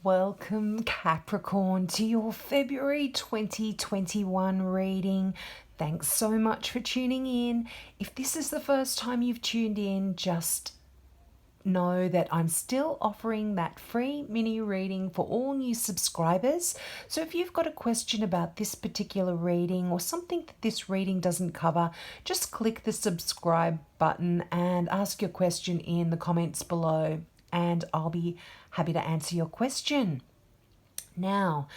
Welcome, Capricorn, to your February 2021 reading. Thanks so much for tuning in. If this is the first time you've tuned in, just know that I'm still offering that free mini reading for all new subscribers. So if you've got a question about this particular reading or something that this reading doesn't cover, just click the subscribe button and ask your question in the comments below, and I'll be happy to answer your question. Now,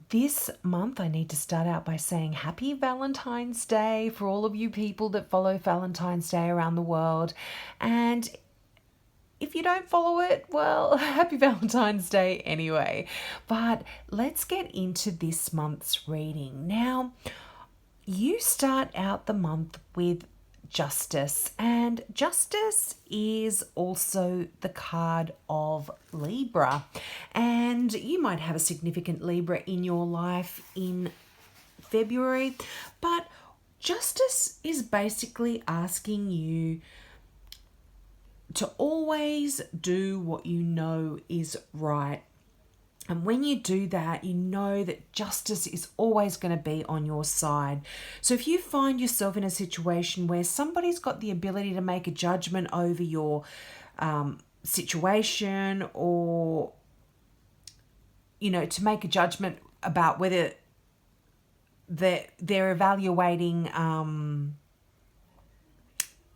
this month, I need to start out by saying happy Valentine's Day for all of you people that follow Valentine's Day around the world. And if you don't follow it, well, happy Valentine's Day anyway. But let's get into this month's reading. Now, you start out the month with Justice, and Justice is also the card of Libra, and you might have a significant Libra in your life in February, but Justice is basically asking you to always do what you know is right. And when you do that, you know that justice is always going to be on your side. So if you find yourself in a situation where somebody's got the ability to make a judgment over your situation, or, to make a judgment about whether they're evaluating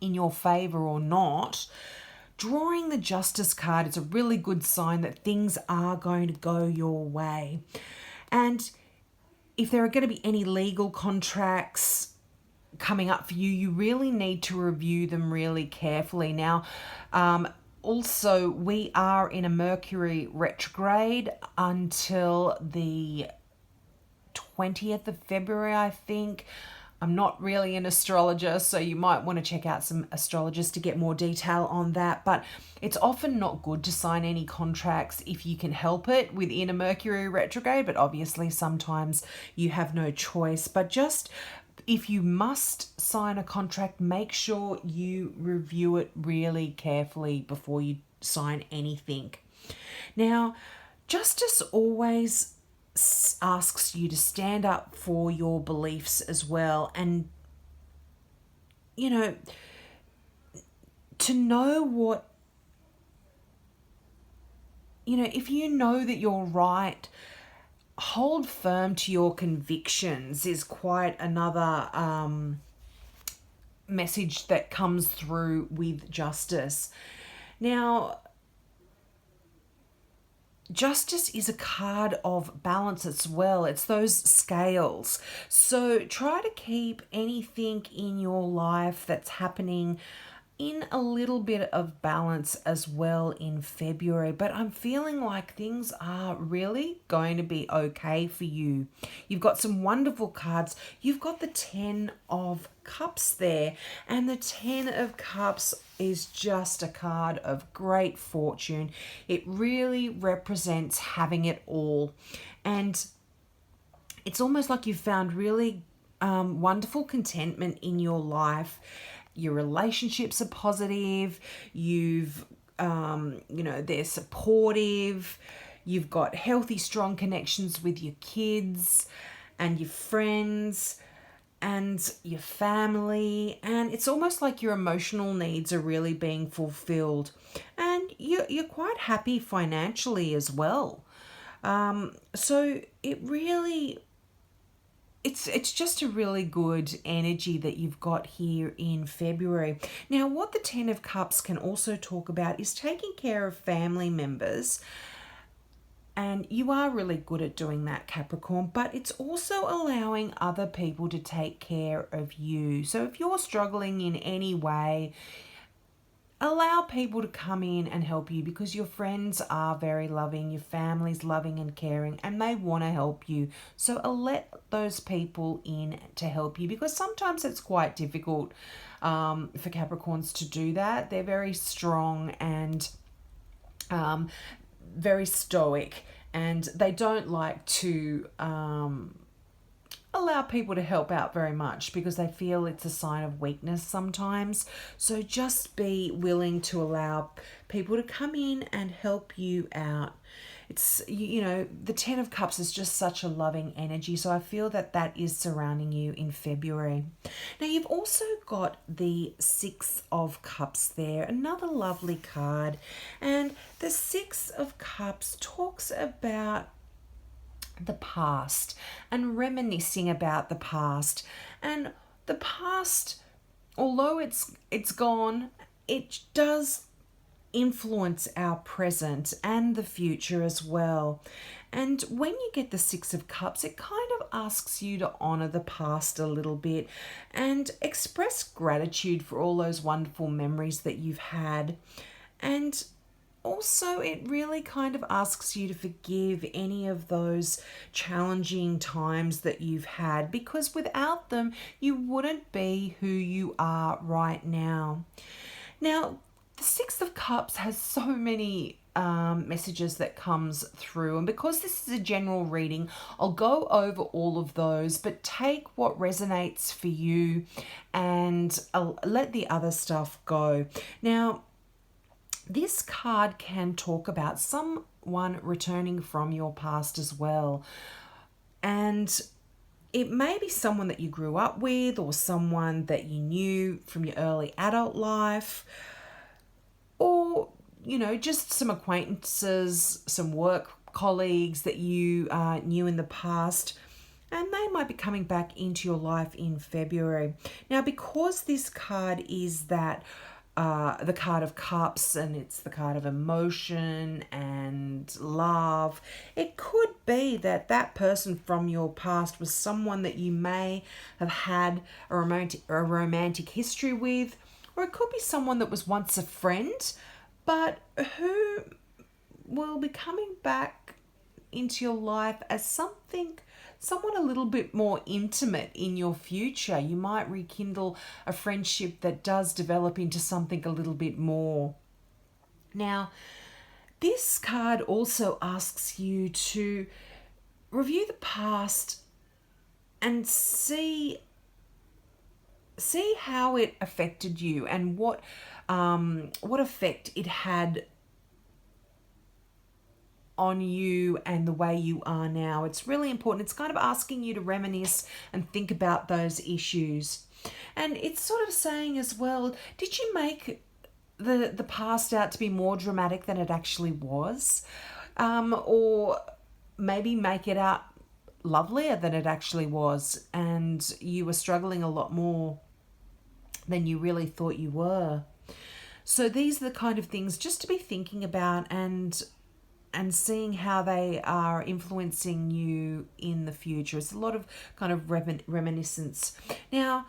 in your favor or not, drawing the Justice card is a really good sign that things are going to go your way. And if there are going to be any legal contracts coming up for you, you really need to review them really carefully. Now, also, we are in a Mercury retrograde until the 20th of February, I think. I'm not really an astrologer, so you might want to check out some astrologers to get more detail on that. But it's often not good to sign any contracts if you can help it within a Mercury retrograde. But obviously, sometimes you have no choice. But just if you must sign a contract, make sure you review it really carefully before you sign anything. Now, Justice always asks you to stand up for your beliefs as well, and to know what, if you know that you're right, hold firm to your convictions is quite another message that comes through with Justice. Now, Justice is a card of balance as well. It's those scales. So try to keep anything in your life that's happening in a little bit of balance as well in February. But I'm feeling like things are really going to be okay for you. You've got some wonderful cards. You've got the 10 of Cups there, and the 10 of Cups is just a card of great fortune. It really represents having it all, and it's almost like you've found really wonderful contentment in your life. Your relationships are positive. You've they're supportive. You've got healthy, strong connections with your kids and your friends and your family, and it's almost like your emotional needs are really being fulfilled, and you're quite happy financially as well. So it's just a really good energy that you've got here in February. Now, what the 10 of Cups can also talk about is taking care of family members. And you are really good at doing that, Capricorn, but it's also allowing other people to take care of you. So if you're struggling in any way, allow people to come in and help you, because your friends are very loving, your family's loving and caring, and they want to help you. So let those people in to help you, because sometimes it's quite difficult for Capricorns to do that. They're very strong and very stoic, and they don't like to allow people to help out very much because they feel it's a sign of weakness sometimes. So just be willing to allow people to come in and help you out. It's, the 10 of Cups is just such a loving energy. So I feel that that is surrounding you in February. Now you've also got the 6 of Cups there, another lovely card. And the 6 of Cups talks about the past and reminiscing about the past. And the past, although it's gone, it does influence our present and the future as well. And when you get the 6 of Cups, it kind of asks you to honor the past a little bit and express gratitude for all those wonderful memories that you've had. And also, it really kind of asks you to forgive any of those challenging times that you've had, because without them, you wouldn't be who you are right now. Now, the 6 of Cups has so many messages that comes through, and because this is a general reading, I'll go over all of those, but take what resonates for you and I'll let the other stuff go. Now, this card can talk about someone returning from your past as well. And it may be someone that you grew up with or someone that you knew from your early adult life, or, just some acquaintances, some work colleagues that you knew in the past. And they might be coming back into your life in February. Now, because this card is the card of Cups, and it's the card of emotion and love, it could be that that person from your past was someone that you may have had a romantic history with, or it could be someone that was once a friend, but who will be coming back into your life as someone a little bit more intimate in your future. You might rekindle a friendship that does develop into something a little bit more. Now, this card also asks you to review the past and see how it affected you and what effect it had on you and the way you are now. It's really important. It's kind of asking you to reminisce and think about those issues. And it's sort of saying as well, did you make the past out to be more dramatic than it actually was? Or maybe make it out lovelier than it actually was, and you were struggling a lot more than you really thought you were. So these are the kind of things just to be thinking about and seeing how they are influencing you in the future. It's a lot of kind of reminiscence. Now,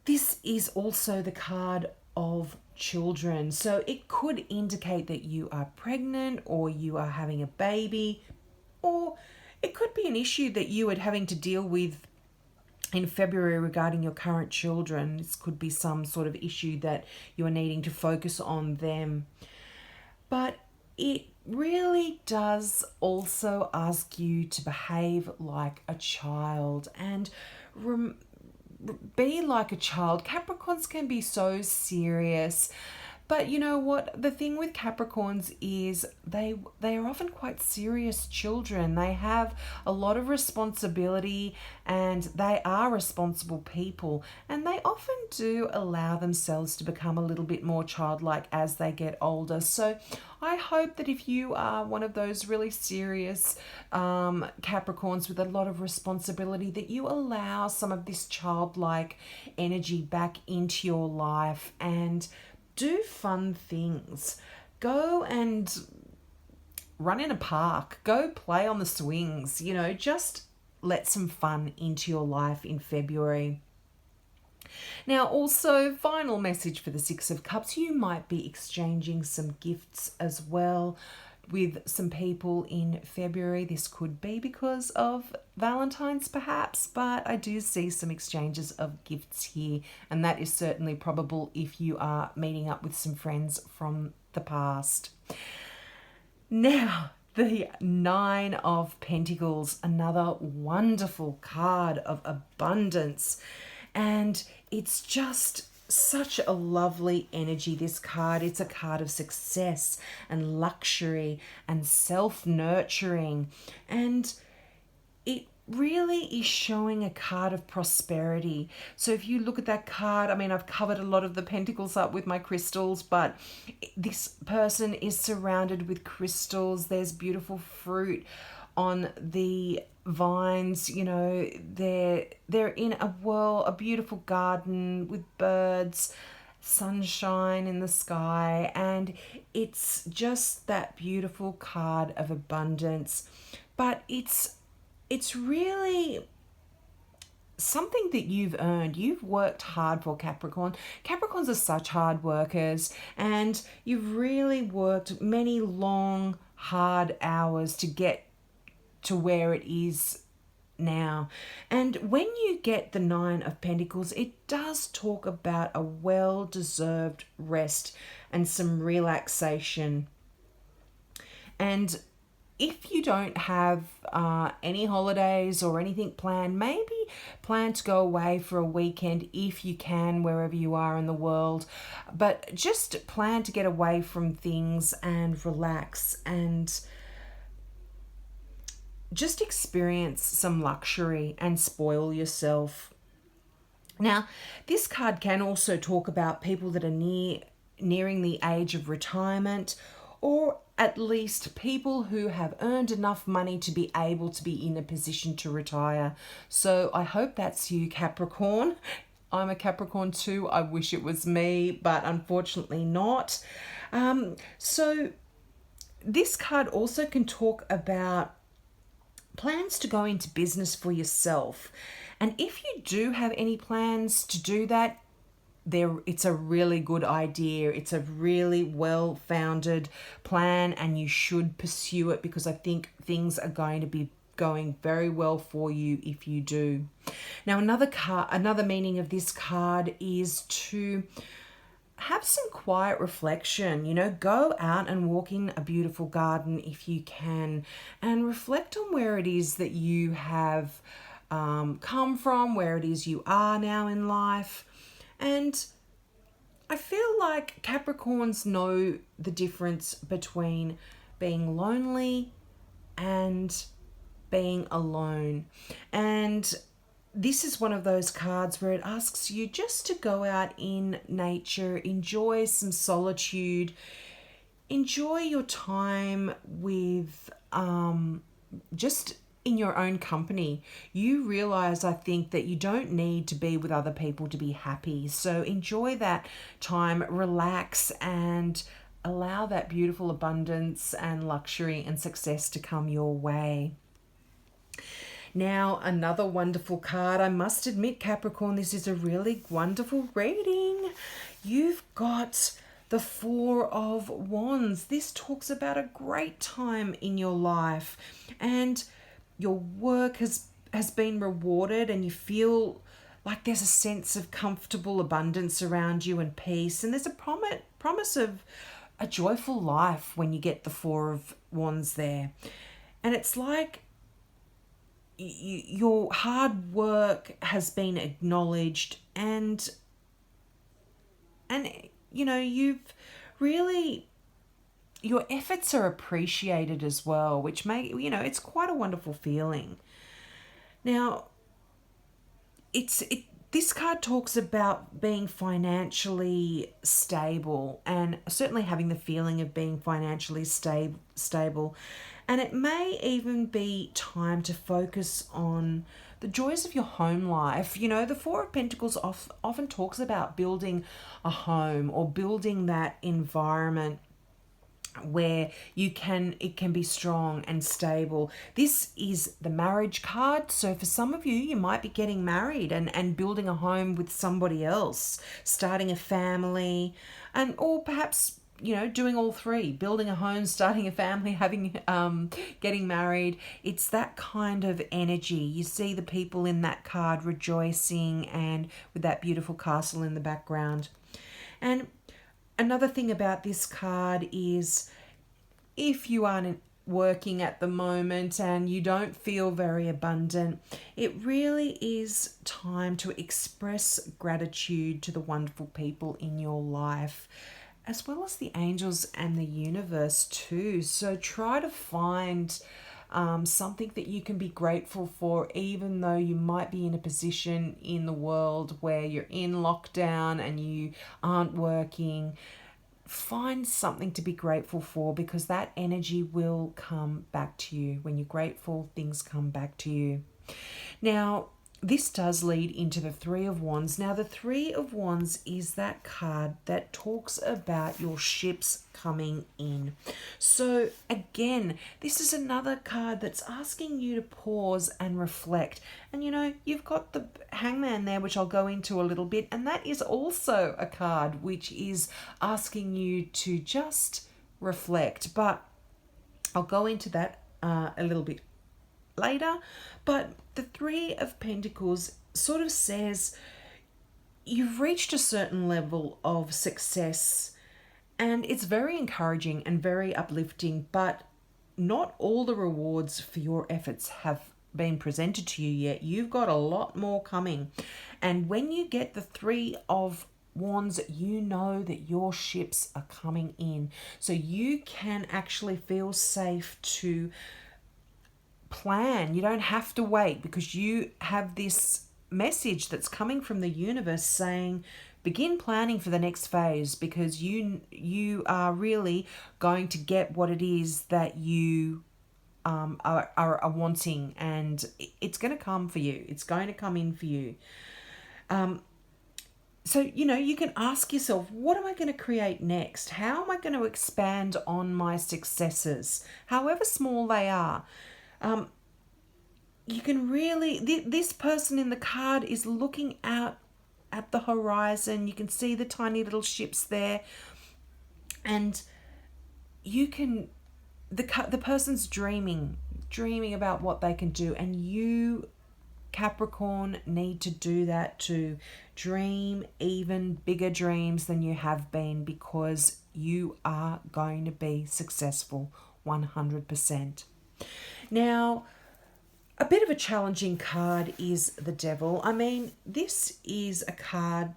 this is also the card of children. So it could indicate that you are pregnant or you are having a baby, or it could be an issue that you are having to deal with in February regarding your current children. This could be some sort of issue that you are needing to focus on them. But it really does also ask you to behave like a child and be like a child. Capricorns can be so serious, but you know what? The thing with Capricorns is they are often quite serious children. They have a lot of responsibility and they are responsible people, and they often do allow themselves to become a little bit more childlike as they get older. So I hope that if you are one of those really serious Capricorns with a lot of responsibility, that you allow some of this childlike energy back into your life and do fun things. Go and run in a park. Go play on the swings. Just let some fun into your life in February. Now, also, final message for the 6 of Cups. You might be exchanging some gifts as well with some people in February. This could be because of Valentine's perhaps, but I do see some exchanges of gifts here, and that is certainly probable if you are meeting up with some friends from the past. Now, The Nine of Pentacles, another wonderful card of abundance. And it's just such a lovely energy, this card. It's a card of success and luxury and self-nurturing. And it really is showing a card of prosperity. So if you look at that card, I mean, I've covered a lot of the pentacles up with my crystals, but this person is surrounded with crystals. There's beautiful fruit on the vines, you know, they're in a beautiful garden with birds, sunshine in the sky, and it's just that beautiful card of abundance. But it's really something that you've earned. You've worked hard for, Capricorn. Capricorns are such hard workers, and you've really worked many long, hard hours to get to where it is now. And when you get the Nine of Pentacles, it does talk about a well-deserved rest and some relaxation. And if you don't have any holidays or anything planned, maybe plan to go away for a weekend if you can, wherever you are in the world. But just plan to get away from things and relax and just experience some luxury and spoil yourself. Now, this card can also talk about people that are nearing the age of retirement, or at least people who have earned enough money to be able to be in a position to retire. So I hope that's you, Capricorn. I'm a Capricorn too. I wish it was me, but unfortunately not. So this card also can talk about plans to go into business for yourself. And if you do have any plans to do that, it's a really good idea. It's a really well-founded plan, and you should pursue it, because I think things are going to be going very well for you if you do. Now, another meaning of this card is to have some quiet reflection. You know, go out and walk in a beautiful garden if you can, and reflect on where it is that you have come from, where it is you are now in life. And I feel like Capricorns know the difference between being lonely and being alone. And this is one of those cards where it asks you just to go out in nature, enjoy some solitude, enjoy your time with just in your own company. You realize, I think, that you don't need to be with other people to be happy. So enjoy that time, relax, and allow that beautiful abundance and luxury and success to come your way. Now, another wonderful card. I must admit, Capricorn, this is a really wonderful reading. You've got the Four of Wands. This talks about a great time in your life, and your work has been rewarded, and you feel like there's a sense of comfortable abundance around you and peace. And there's a promise of a joyful life when you get the Four of Wands there. And it's like your hard work has been acknowledged, and you know, you've really, your efforts are appreciated as well, which it's quite a wonderful feeling. Now, this card talks about being financially stable, and certainly having the feeling of being financially stable. And it may even be time to focus on the joys of your home life. You know, the Four of Pentacles often talks about building a home, or building that environment where it can be strong and stable. This is the marriage card. So for some of you, you might be getting married and building a home with somebody else, starting a family, or perhaps, you know, doing all three: building a home, starting a family, getting married. It's that kind of energy. You see the people in that card rejoicing, and with that beautiful castle in the background. And another thing about this card is, if you are working at the moment and you don't feel very abundant, it really is time to express gratitude to the wonderful people in your life, as well as the angels and the universe too. So try to find something that you can be grateful for, even though you might be in a position in the world where you're in lockdown and you aren't working. Find something to be grateful for, because that energy will come back to you. When you're grateful, things come back to you. Now, this does lead into the Three of Wands. Now, the Three of Wands is that card that talks about your ships coming in. So, again, this is another card that's asking you to pause and reflect. And, you've got the Hangman there, which I'll go into a little bit. And that is also a card which is asking you to just reflect. But I'll go into that a little bit later. But the Three of Pentacles sort of says you've reached a certain level of success, and it's very encouraging and very uplifting, but not all the rewards for your efforts have been presented to you yet. You've got a lot more coming. And when you get the Three of Wands, you know that your ships are coming in. So you can actually feel safe to plan. You don't have to wait, because you have this message that's coming from the universe saying begin planning for the next phase, because you are really going to get what it is that you are wanting, and it's going to come for you. It's going to come in for you. So, you can ask yourself, what am I going to create next? How am I going to expand on my successes, however small they are? You can really, this person in the card is looking out at the horizon. You can see the tiny little ships there, and you can, the person's dreaming about what they can do, and you, Capricorn, need to do that too. Dream even bigger dreams than you have been, because you are going to be successful 100%. Now, a bit of a challenging card is the Devil. I mean, this is a card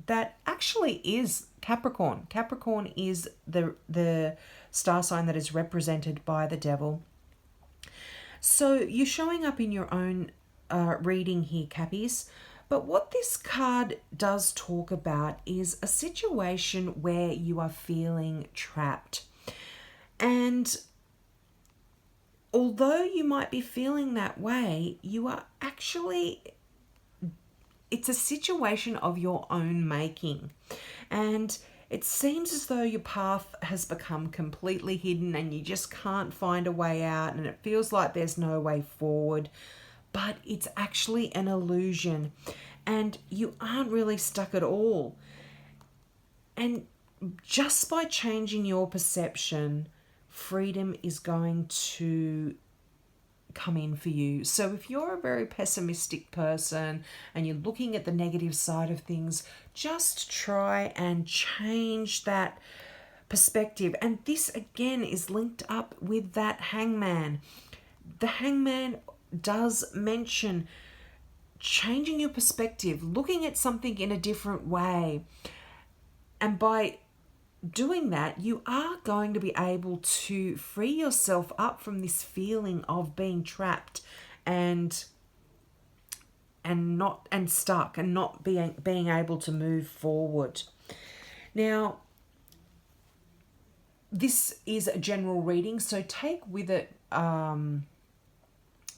that actually is Capricorn. Capricorn is the star sign that is represented by the Devil. So you're showing up in your own reading here, Cappies. But what this card does talk about is a situation where you are feeling trapped. And although you might be feeling that way, you are actually, it's a situation of your own making. And it seems as though your path has become completely hidden and you just can't find a way out, and it feels like there's no way forward. But it's actually an illusion, and you aren't really stuck at all. And just by changing your perception, freedom is going to come in for you. So if you're a very pessimistic person and you're looking at the negative side of things, just try and change that perspective. And this again is linked up with that Hangman. The Hangman does mention changing your perspective, looking at something in a different way. And by doing that, you are going to be able to free yourself up from this feeling of being trapped and stuck and not being able to move forward. Now, this is a general reading, so take with it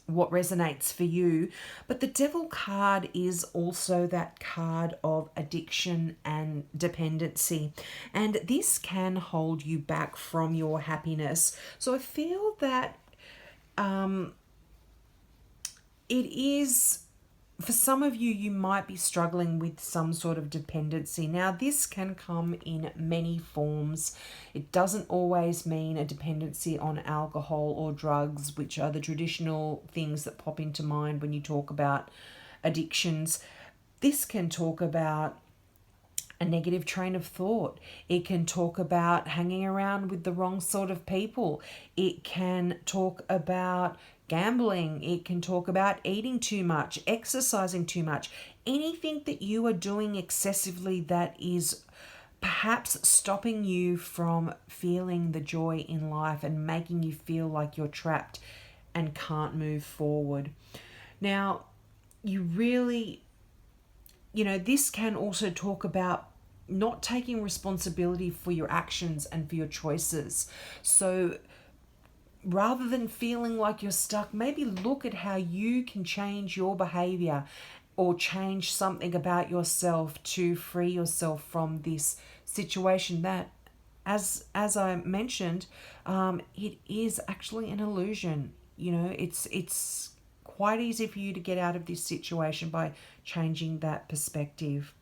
what resonates for you. But the Devil card is also that card of addiction and dependency, and this can hold you back from your happiness. So I feel that it is, for some of you, you might be struggling with some sort of dependency. Now, this can come in many forms. It doesn't always mean a dependency on alcohol or drugs, which are the traditional things that pop into mind when you talk about addictions. This can talk about a negative train of thought. It can talk about hanging around with the wrong sort of people. It can talk about gambling. It can talk about eating too much, exercising too much, anything that you are doing excessively that is perhaps stopping you from feeling the joy in life and making you feel like you're trapped and can't move forward. Now, you really, this can also talk about not taking responsibility for your actions and for your choices. So rather than feeling like you're stuck, maybe look at how you can change your behavior or change something about yourself to free yourself from this situation that, as I mentioned, it is actually an illusion. It's quite easy for you to get out of this situation by changing that perspective.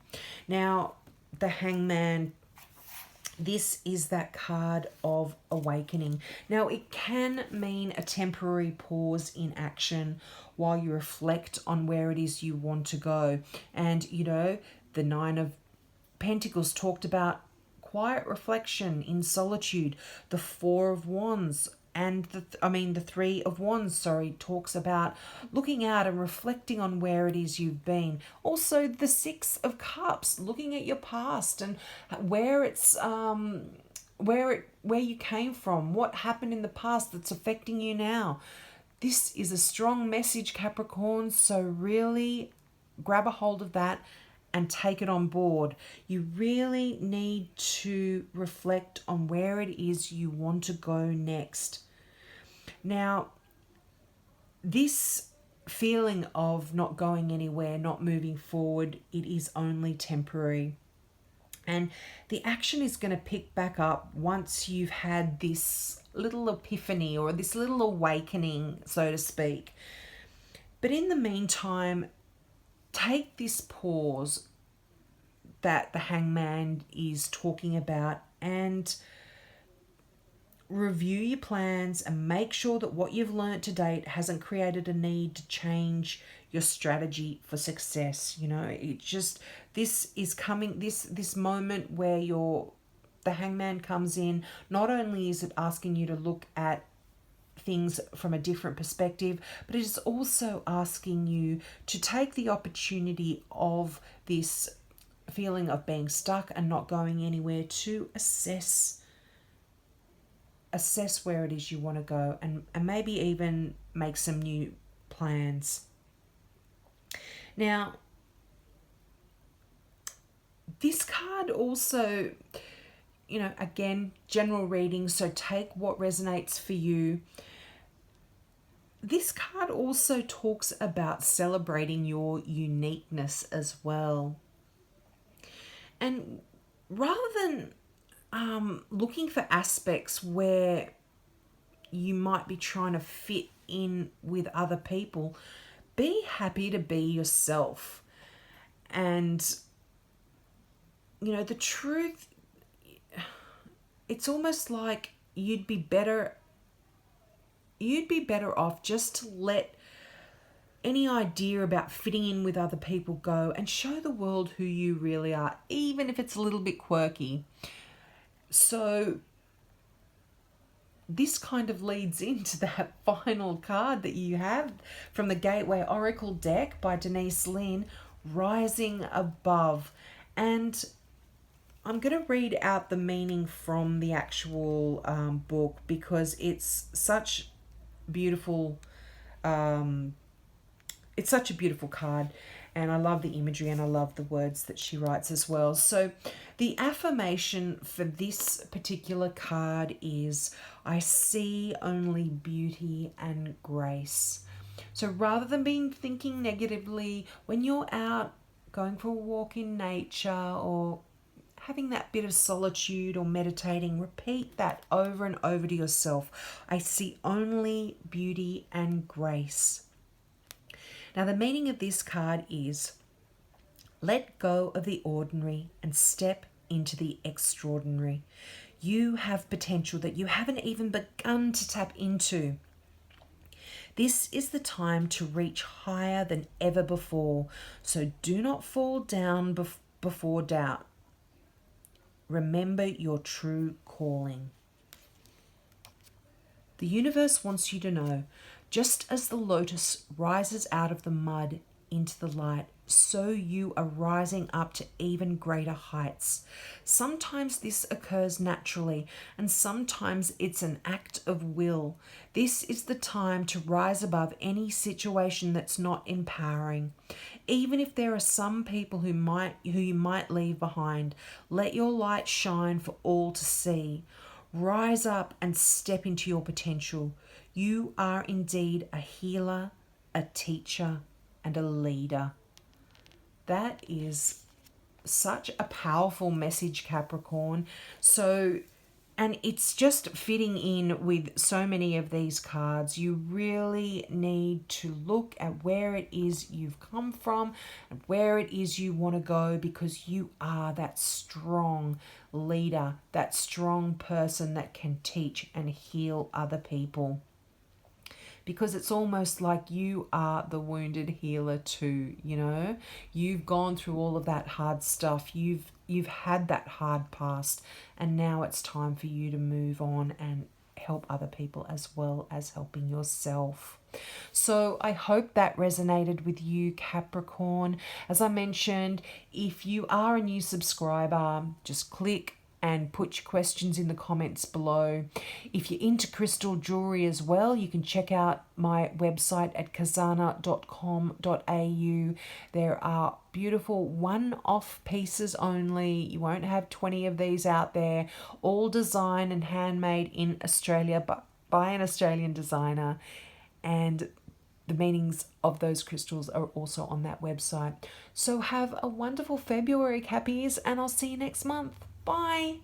Now, the Hangman, this is that card of awakening. Now, it can mean a temporary pause in action while you reflect on where it is you want to go. And, the Nine of Pentacles talked about quiet reflection in solitude. The Four of Wands and the Three of Wands, talks about looking out and reflecting on where it is you've been. Also, the Six of Cups, looking at your past and where it's where you came from, what happened in the past that's affecting you now. This is a strong message, Capricorn, so really grab a hold of that and take it on board. You really need to reflect on where it is you want to go next. Now, this feeling of not going anywhere, not moving forward, it is only temporary. And the action is going to pick back up once you've had this little epiphany or this little awakening, so to speak. But in the meantime, take this pause that the Hangman is talking about and review your plans and make sure that what you've learned to date hasn't created a need to change your strategy for success. This is coming, this moment where the Hangman comes in. Not only is it asking you to look at things from a different perspective, but it is also asking you to take the opportunity of this feeling of being stuck and not going anywhere to assess where it is you want to go and maybe even make some new plans. Now, this card also, again, general reading, so take what resonates for you. This card also talks about celebrating your uniqueness as well. And rather than looking for aspects where you might be trying to fit in with other people, be happy to be yourself. And, the truth, it's almost like you'd be better off just to let any idea about fitting in with other people go and show the world who you really are, even if it's a little bit quirky. So this kind of leads into that final card that you have from the Gateway Oracle deck by Denise Lynn, Rising Above. And I'm going to read out the meaning from the actual book because it's such beautiful. It's such a beautiful card, and I love the imagery and I love the words that she writes as well. So the affirmation for this particular card is, I see only beauty and grace. So rather than thinking negatively, when you're out going for a walk in nature or having that bit of solitude or meditating, repeat that over and over to yourself. I see only beauty and grace. Now, the meaning of this card is, let go of the ordinary and step into the extraordinary. You have potential that you haven't even begun to tap into. This is the time to reach higher than ever before. So do not fall down before doubt. Remember your true calling. The universe wants you to know, just as the lotus rises out of the mud into the light, so you are rising up to even greater heights. Sometimes this occurs naturally, and sometimes it's an act of will. This is the time to rise above any situation that's not empowering. Even if there are some people who you might leave behind, let your light shine for all to see. Rise up and step into your potential. You are indeed a healer, a teacher, and a leader. That is such a powerful message, Capricorn. And it's just fitting in with so many of these cards. You really need to look at where it is you've come from and where it is you want to go, because you are that strong leader, that strong person that can teach and heal other people. Because it's almost like you are the wounded healer too, you know. You've gone through all of that hard stuff. You've had that hard past, and now it's time for you to move on and help other people as well as helping yourself. So I hope that resonated with you, Capricorn. As I mentioned, if you are a new subscriber, just click and put your questions in the comments below. If you're into crystal jewelry as well, you can check out my website at kazana.com.au. There are beautiful one-off pieces only. You won't have 20 of these out there, all designed and handmade in Australia by an Australian designer. And the meanings of those crystals are also on that website. So have a wonderful February, Cappies, and I'll see you next month. Bye.